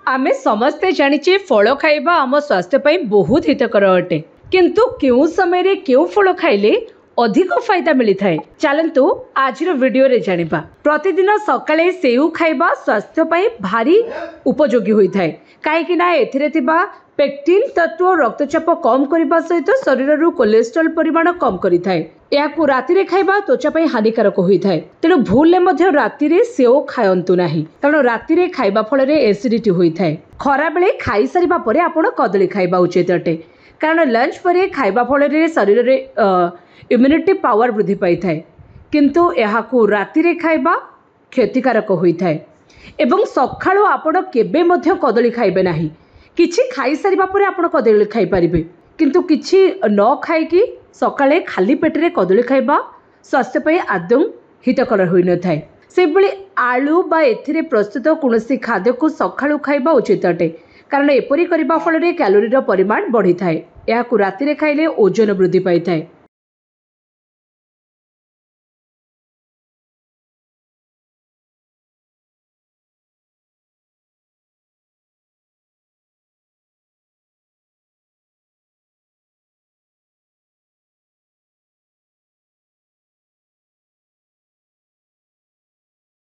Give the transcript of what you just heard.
आमे समस्ते जानिचे फल खाइबा आम स्वास्थ्य ପାଇଁ बहुत हितकर अटे किंतु केउ समय रे केउ फल खाइले अधिक फायदा मिली थाए। चलंतु आज वीडियो रे जानिबा। प्रतिदिन सकाळे सेउ खाइबा स्वास्थ्य ପାଇଁ भारी उपयोगी होई थाए काहेकि ना एथिरे थिबा पेक्टिन तत्व रक्तचाप कम करने सहित शरीर कोलेस्ट्रॉल परिमाण कम करि थाए। याकु राति खाइबा त्वचा ପାଇଁ हानिकारक होई थाए। तेणु भूल मध्य राति सेव खायंतु नाही कारण राति खाइबा फल एसिडिटी होई थाए। खरा बेले खाई सारिबा परे आपण कदली खाइबा उचित अटे कारण लंच परे खाइबा फल शरीर रे इम्यूनिटी पावर वृद्धि पाई थाए किंतु याकु राति खाइबा क्षतिकारक होई थाए। एवं सखाळु आपण केबे मध्य कदली खाइबे नाही। किछि खाई सारिबा परे आपण कदली खाई परिबे किंतु किछि न खाइकी सकाळे खाली पेटरे कदली खाइबा स्वास्थ्य ପାଇଁ आदौ हितकर होई न थाए। से बळी आलू बा एथिरे प्रस्तुत कोनोसी खाद्य को सखाळु खाइबा उचित अटे कारण एपरि करिबा फल रे कैलोरी रो परिमाण बढ़ी थाए। याकु राति खाइले ओजन वृद्धि पाई थाए।